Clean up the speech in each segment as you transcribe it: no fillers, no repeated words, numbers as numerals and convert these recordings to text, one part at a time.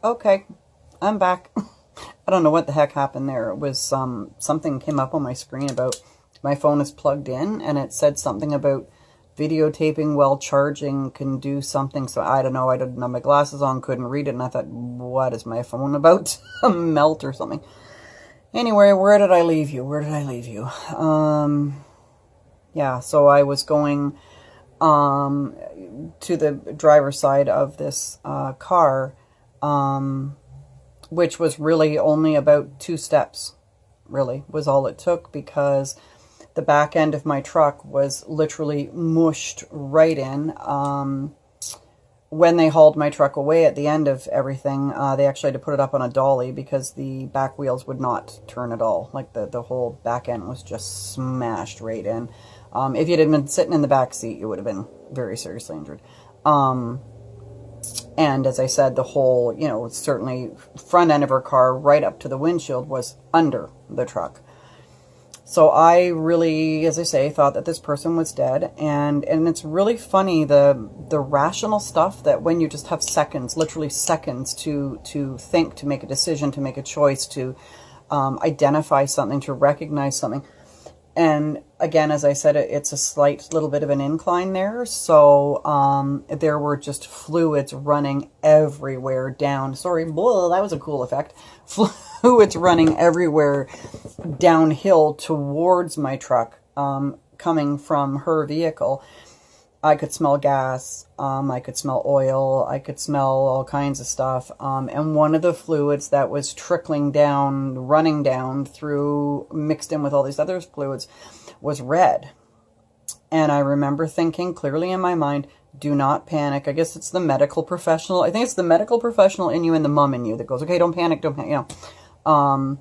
Okay, I'm back. I don't know what the heck happened there. It was something came up on my screen about my phone is plugged in, and it said something about videotaping while charging can do something. So I don't know. I didn't have my glasses on, couldn't read it, and I thought, what is my phone about to melt or something? Anyway, where did I leave you? Yeah, so I was going to the driver's side of this car, which was really only about 2 steps, really, was all it took, because the back end of my truck was literally mushed right in. When they hauled my truck away at the end of everything, they actually had to put it up on a dolly because the back wheels would not turn at all. Like the whole back end was just smashed right in. If you'd have been sitting in the back seat, you would have been very seriously injured. And as I said, the whole, certainly front end of her car right up to the windshield was under the truck. So I really, as I say, thought that this person was dead. And it's really funny, the rational stuff that when you just have seconds, literally seconds to think, to make a decision, to make a choice, to identify something, to recognize something. And again, as I said, it's a slight little bit of an incline there. So there were just fluids running everywhere down. Sorry, blah, that was a cool effect. Fluids running everywhere downhill towards my truck, coming from her vehicle. I could smell gas, I could smell oil, I could smell all kinds of stuff. And one of the fluids that was trickling down, running down through, mixed in with all these other fluids, was red. And I remember thinking clearly in my mind, do not panic. I guess it's the medical professional. I think it's the medical professional in you and the mom in you that goes, okay, don't panic, And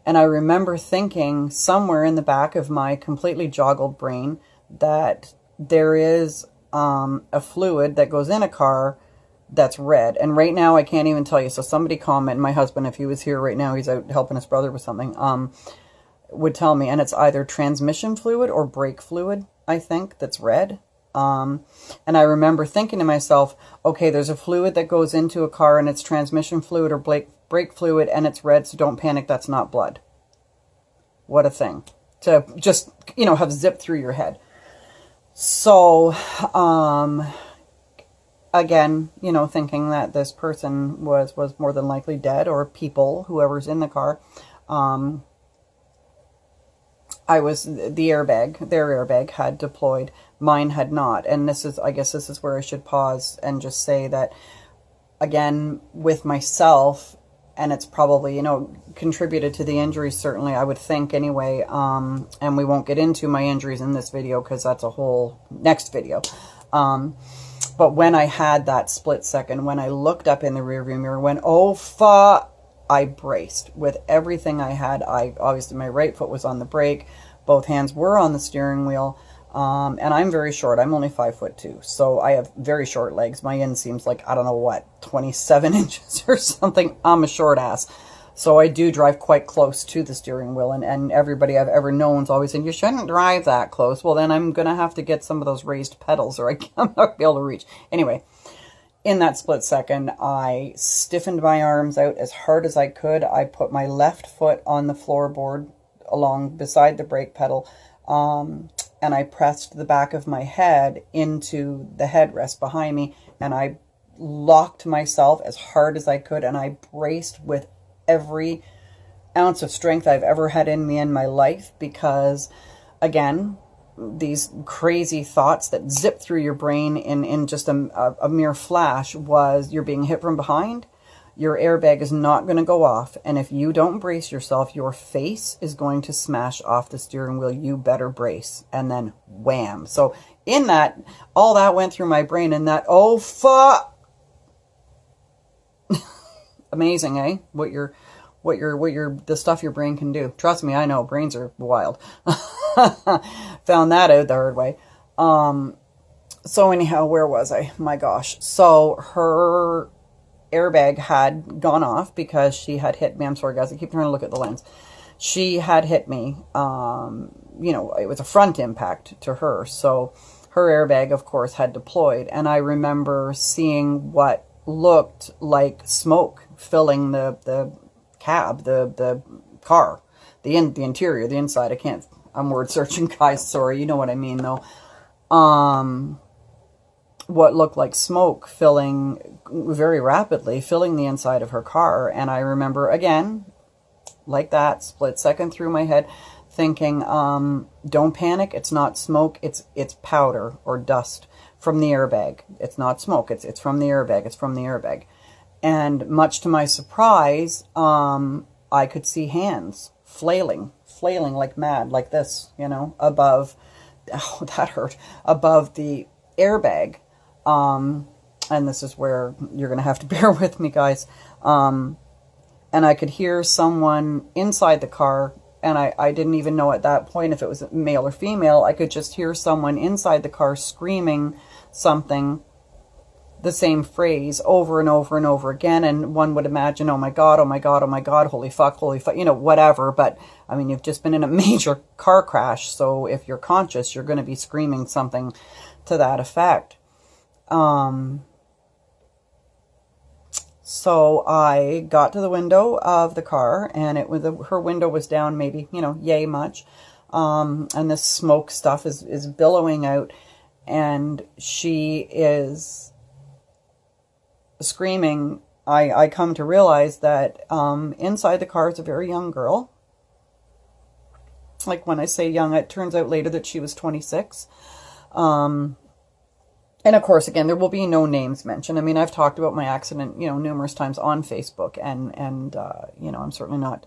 I remember thinking somewhere in the back of my completely joggled brain that there is a fluid that goes in a car that's red. And right now I can't even tell you. So somebody comment, my husband, if he was here right now, he's out helping his brother with something, would tell me. And it's either transmission fluid or brake fluid, I think, that's red. And I remember thinking to myself, okay, there's a fluid that goes into a car and it's transmission fluid or brake fluid and it's red, so don't panic, that's not blood. What a thing to just, have zipped through your head. So, again, thinking that this person was more than likely dead, or people, whoever's in the car. Their airbag had deployed, mine had not. And I guess this is where I should pause and just say that, again, with myself, and it's probably, contributed to the injuries, certainly, I would think anyway. And we won't get into my injuries in this video because that's a whole next video. But when I had that split second, when I looked up in the rearview mirror, when, oh, fuck, I braced with everything I had. Obviously, my right foot was on the brake. Both hands were on the steering wheel. And I'm very short. I'm only 5'2", so I have very short legs. My inseam's like, I don't know what, 27 inches or something. I'm a short ass. So I do drive quite close to the steering wheel, and everybody I've ever known's always saying, you shouldn't drive that close. Well, then I'm going to have to get some of those raised pedals or I'm not going to be able to reach. Anyway, in that split second, I stiffened my arms out as hard as I could. I put my left foot on the floorboard along beside the brake pedal, and I pressed the back of my head into the headrest behind me, and I locked myself as hard as I could, and I braced with every ounce of strength I've ever had in me in my life, because, again, these crazy thoughts that zip through your brain in just a mere flash was, you're being hit from behind, your airbag is not going to go off, and if you don't brace yourself, your face is going to smash off the steering wheel. You better brace. And then wham. So in that, all that went through my brain, and that, oh fuck. Amazing, eh? The stuff your brain can do. Trust me, I know, brains are wild. Found that out the hard way. So anyhow, where was I? My gosh. So her airbag had gone off because she had hit me. I'm sorry, guys. I keep trying to look at the lens. She had hit me. It was a front impact to her. So her airbag, of course, had deployed. And I remember seeing what looked like smoke filling the cab, the car, the interior, the inside. I'm word searching, guys. Sorry, you know what I mean, though. What looked like smoke filling very rapidly, filling the inside of her car. And I remember, again, like that, split second through my head, thinking, don't panic, it's not smoke, it's powder or dust from the airbag. It's not smoke, it's from the airbag, it's from the airbag. And much to my surprise, I could see hands flailing like mad, like this, you know, above, oh, that hurt, above the airbag. And this is where you're going to have to bear with me, guys. And I could hear someone inside the car, and I didn't even know at that point if it was male or female. I could just hear someone inside the car screaming something, the same phrase over and over and over again. And one would imagine, oh my God, oh my God, oh my God, holy fuck, you know, whatever. But I mean, you've just been in a major car crash. So if you're conscious, you're going to be screaming something to that effect. So I got to the window of the car, and her window was down maybe, you know, yay much. And this smoke stuff is billowing out, and she is screaming. I come to realize that, inside the car is a very young girl. Like, when I say young, it turns out later that she was 26. And of course, again, there will be no names mentioned. I mean, I've talked about my accident, you know, numerous times on Facebook, and you know, I'm certainly not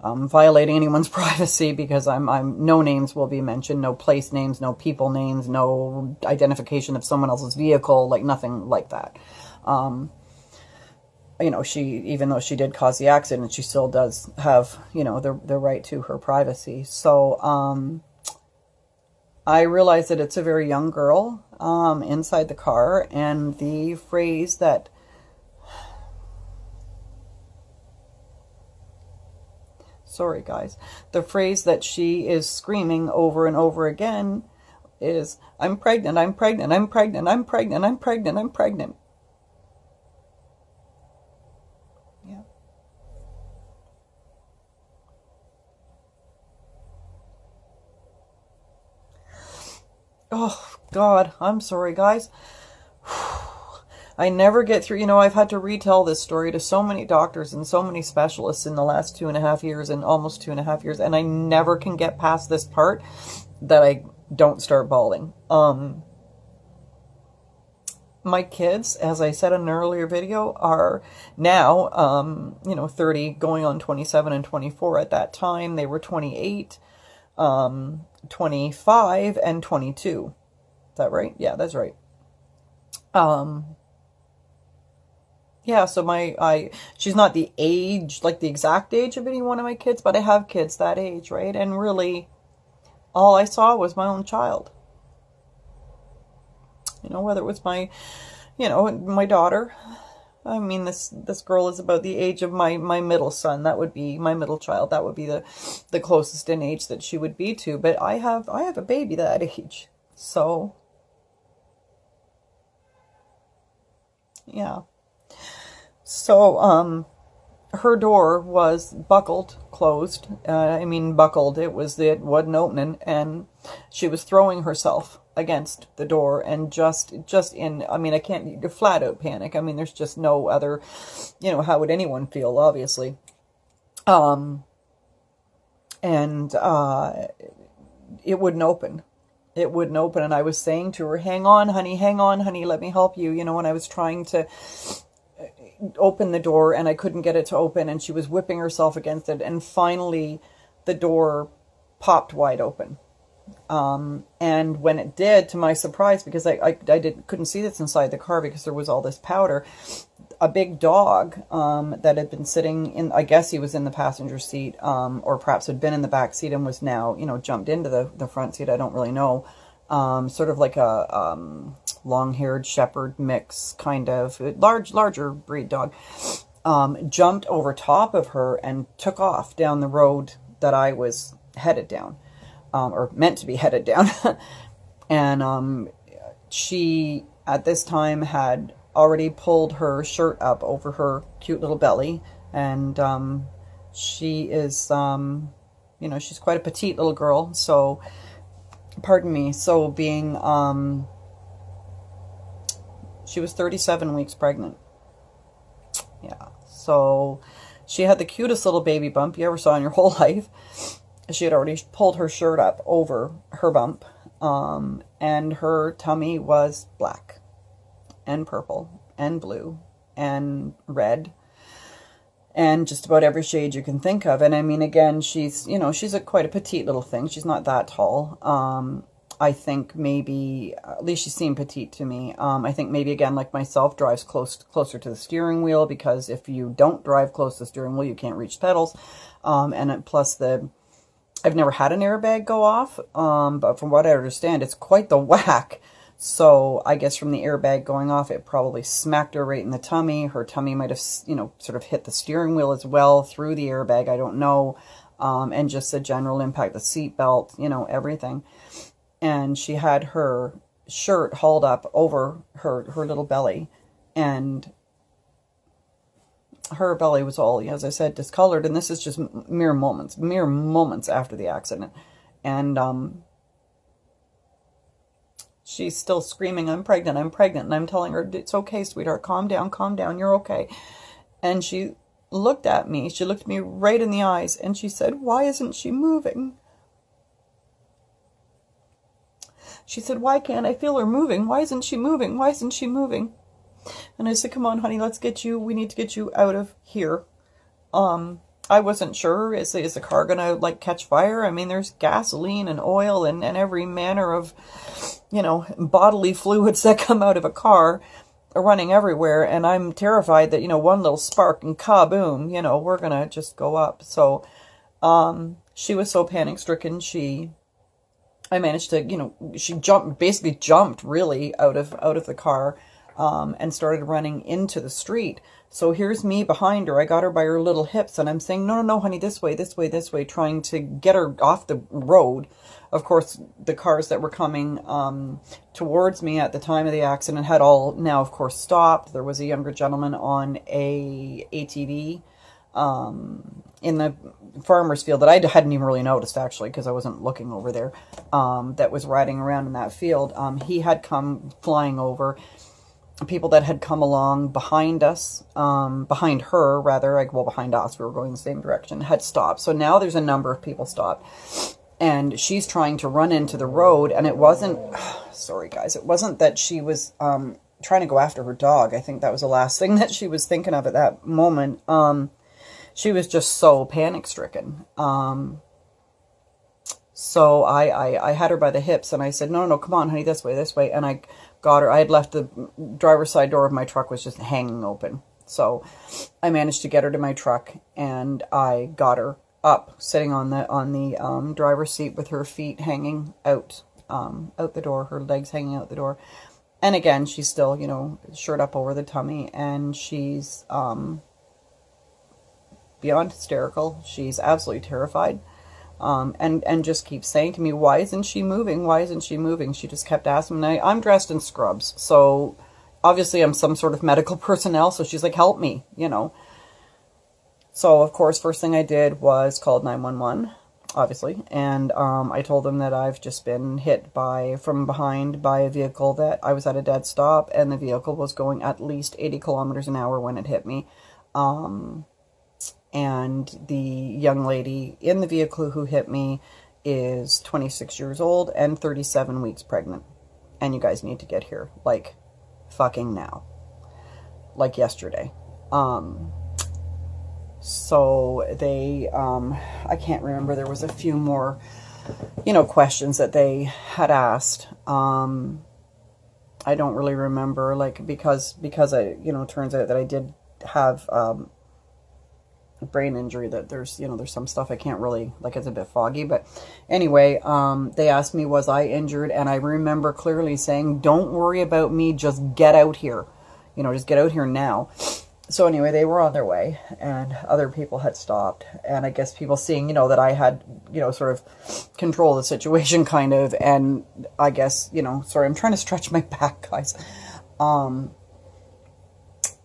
violating anyone's privacy, because I'm no names will be mentioned, no place names, no people names, no identification of someone else's vehicle, like nothing like that. You know, even though she did cause the accident, she still does have, you know, the right to her privacy. So, I realize that it's a very young girl inside the car, and the phrase that sorry guys, the phrase that she is screaming over and over again is, I'm pregnant, I'm pregnant, I'm pregnant, I'm pregnant, I'm pregnant, I'm pregnant. Yeah. Oh, God, I'm sorry, guys. I never get through, you know, I've had to retell this story to so many doctors and so many specialists in the last 2.5 years, and almost 2.5 years, and I never can get past this part that I don't start bawling. My kids, as I said in an earlier video, are now, you know, 30, going on 27 and 24. At that time, they were 28, 25, and 22. Is that right? Yeah, that's right. Yeah, so she's not the age, like the exact age of any one of my kids, but I have kids that age, right? And really, all I saw was my own child. You know, whether it was my daughter. I mean, this girl is about the age of my middle son. That would be my middle child. That would be the closest in age that she would be to. But I have a baby that age. So, yeah. So, her door was buckled, closed. Buckled. It wasn't opening, and she was throwing herself against the door, and just in, I can't, flat out panic. I mean, there's just no other, you know, how would anyone feel, obviously. And it wouldn't open. It wouldn't open, and I was saying to her, hang on, honey, let me help you, you know, and I was trying to open the door, and I couldn't get it to open, and she was whipping herself against it, and finally the door popped wide open. And when it did, to my surprise, because I couldn't see this inside the car because there was all this powder, a big dog, that had been sitting in, I guess he was in the passenger seat, or perhaps had been in the back seat and was now, you know, jumped into the front seat. I don't really know. Sort of like a, long-haired shepherd mix, kind of larger breed dog, jumped over top of her and took off down the road that I was headed down. Or meant to be headed down. And she, at this time, had already pulled her shirt up over her cute little belly, and she is, you know, she's quite a petite little girl, so, pardon me, so being, she was 37 weeks pregnant. Yeah, so she had the cutest little baby bump you ever saw in your whole life. She had already pulled her shirt up over her bump, and her tummy was black and purple and blue and red and just about every shade you can think of. And I mean, again, she's, you know, she's quite a petite little thing. She's not that tall. I think maybe, at least she seemed petite to me. I think maybe, again, like myself, drives closer to the steering wheel, because if you don't drive close to the steering wheel, you can't reach pedals. And plus I've never had an airbag go off, but from what I understand, it's quite the whack. So I guess from the airbag going off, it probably smacked her right in the tummy. Her tummy might have, you know, sort of hit the steering wheel as well through the airbag. I don't know. And just the general impact, the seat belt, you know, everything. And she had her shirt hauled up over her little belly, and her belly was all, as I said, discolored. And this is just mere moments after the accident. And she's still screaming, I'm pregnant, I'm pregnant. And I'm telling her, it's okay, sweetheart, calm down, you're okay. And she looked at me, she looked me right in the eyes, and she said, why isn't she moving? She said, why can't I feel her moving? Why isn't she moving? Why isn't she moving? And I said, come on, honey, we need to get you out of here. I wasn't sure, is the car gonna, like, catch fire? I mean, there's gasoline and oil and every manner of, you know, bodily fluids that come out of a car running everywhere. And I'm terrified that, you know, one little spark and kaboom, you know, we're gonna just go up. So, she was so panic-stricken, I managed to, you know, she basically jumped really out of the car, and started running into the street. So here's me behind her. I got her by her little hips, and I'm saying, no, honey, this way, trying to get her off the road. Of course, the cars that were coming towards me at the time of the accident had all now, of course, stopped. There was a younger gentleman on a ATV in the farmer's field that I hadn't even really noticed, actually, because I wasn't looking over there, that was riding around in that field. He had come flying over. People that had come along behind us, behind her, rather, behind us, we were going the same direction, had stopped. So now there's a number of people stopped. And she's trying to run into the road, and it wasn't, sorry guys, it wasn't that she was trying to go after her dog. I think that was the last thing that she was thinking of at that moment. She was just so panic-stricken. So I had her by the hips, and I said, no, come on, honey, this way. And I got her. I had left the driver's side door of my truck was just hanging open. So I managed to get her to my truck, and I got her up, sitting on the driver's seat with her feet hanging out the door, her legs hanging out the door. And again, she's still, you know, shirt up over the tummy, and she's beyond hysterical. She's absolutely terrified. And just keeps saying to me, why isn't she moving? Why isn't she moving? She just kept asking me. I'm dressed in scrubs, so obviously I'm some sort of medical personnel, so she's like, help me, you know. So, of course, first thing I did was called 911, obviously, and I told them that I've just been hit from behind by a vehicle, that I was at a dead stop, and the vehicle was going at least 80 kilometers an hour when it hit me. And the young lady in the vehicle who hit me is 26 years old and 37 weeks pregnant. And you guys need to get here, like, fucking now. Like yesterday. So they, I can't remember, there was a few more, you know, questions that they had asked. I don't really remember, like, because I, you know, it turns out that I did have, brain injury, that there's, you know, there's some stuff I can't really, like, it's a bit foggy, but anyway, they asked me, was I injured? And I remember clearly saying, don't worry about me, just get out here, you know, just get out here now. So anyway, they were on their way, and other people had stopped, and I guess people seeing, you know, that I had, you know, sort of control the situation, kind of, and I guess, you know, sorry, I'm trying to stretch my back, guys.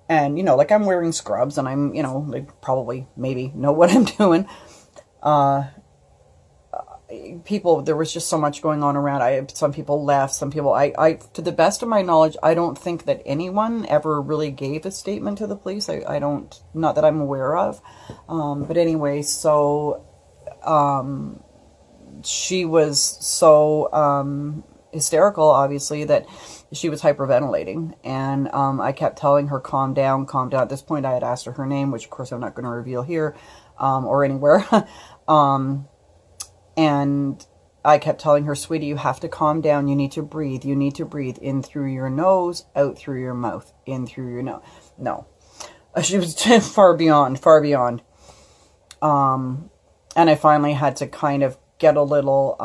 And, you know, like I'm wearing scrubs and I'm, you know, like probably maybe know what I'm doing. People, there was just so much going on around. Some people left, some people, to the best of my knowledge, I don't think that anyone ever really gave a statement to the police. I don't, not that I'm aware of. But anyway, so, she was so, hysterical, obviously, that she was hyperventilating. And, I kept telling her, calm down, calm down. At this point, I had asked her name, which of course I'm not going to reveal here, or anywhere. And I kept telling her, sweetie, you have to calm down. You need to breathe. You need to breathe in through your nose, out through your mouth, in through your nose. No. She was far beyond, far beyond. And I finally had to kind of get a little,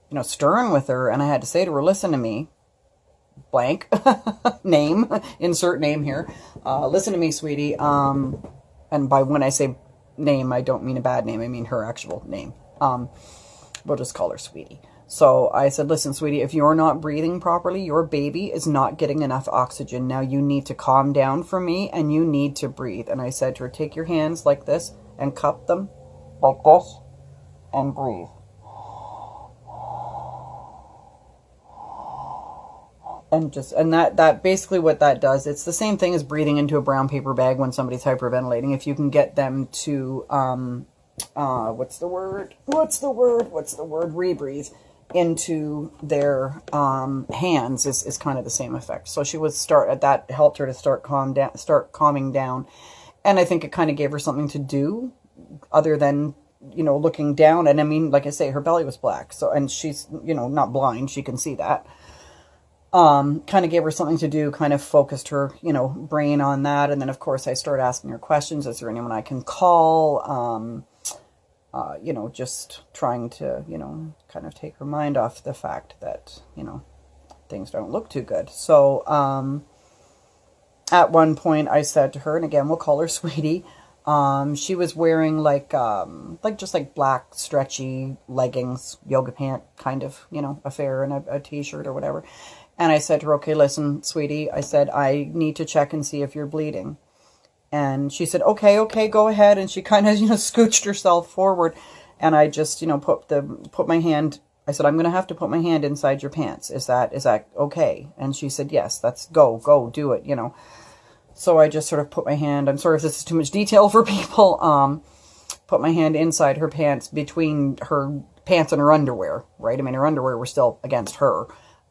you know, stern with her. And I had to say to her, listen to me, blank, name, insert name here. Listen to me, sweetie. And by when I say name, I don't mean a bad name. I mean her actual name. We'll just call her Sweetie. So I said, listen, sweetie, if you're not breathing properly, your baby is not getting enough oxygen. Now you need to calm down for me and you need to breathe. And I said to her, take your hands like this and cup them like this and breathe. And that basically what that does, it's the same thing as breathing into a brown paper bag when somebody's hyperventilating. If you can get them to, rebreathe into their, hands is kind of the same effect. So she was that helped her to start calming down. And I think it kind of gave her something to do other than, you know, looking down. And I mean, like I say, her belly was black. So, and she's, you know, not blind. She can see that. Kind of gave her something to do, kind of focused her, you know, brain on that. And then, of course, I started asking her questions. Is there anyone I can call? You know, just trying to, you know, kind of take her mind off the fact that, you know, things don't look too good. So, at one point I said to her, and again, we'll call her Sweetie. She was wearing like just like black stretchy leggings, yoga pant kind of, you know, affair, and a t-shirt or whatever. And I said to her, okay, listen, sweetie, I said, I need to check and see if you're bleeding. And she said, okay, go ahead. And she kind of, you know, scooched herself forward. And I just, you know, put my hand, I said, I'm going to have to put my hand inside your pants. Is that okay? And she said, yes, that's go, do it, you know. So I just sort of put my hand, I'm sorry if this is too much detail for people, put my hand inside her pants, between her pants and her underwear, right? I mean, her underwear were still against her.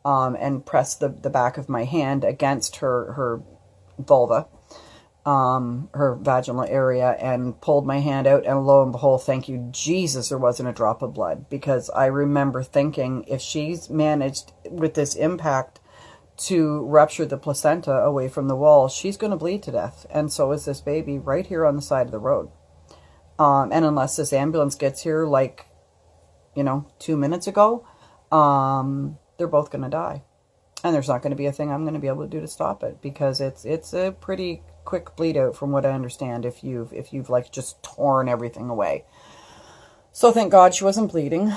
And pressed the back of my hand against her vulva, her vaginal area, and pulled my hand out, and lo and behold, thank you, Jesus, there wasn't a drop of blood. Because I remember thinking, if she's managed with this impact to rupture the placenta away from the wall, she's going to bleed to death. And so is this baby right here on the side of the road. And unless this ambulance gets here, like, you know, 2 minutes ago, they're both going to die. And there's not going to be a thing I'm going to be able to do to stop it, because it's a pretty quick bleed out from what I understand if you've like just torn everything away. So thank God she wasn't bleeding.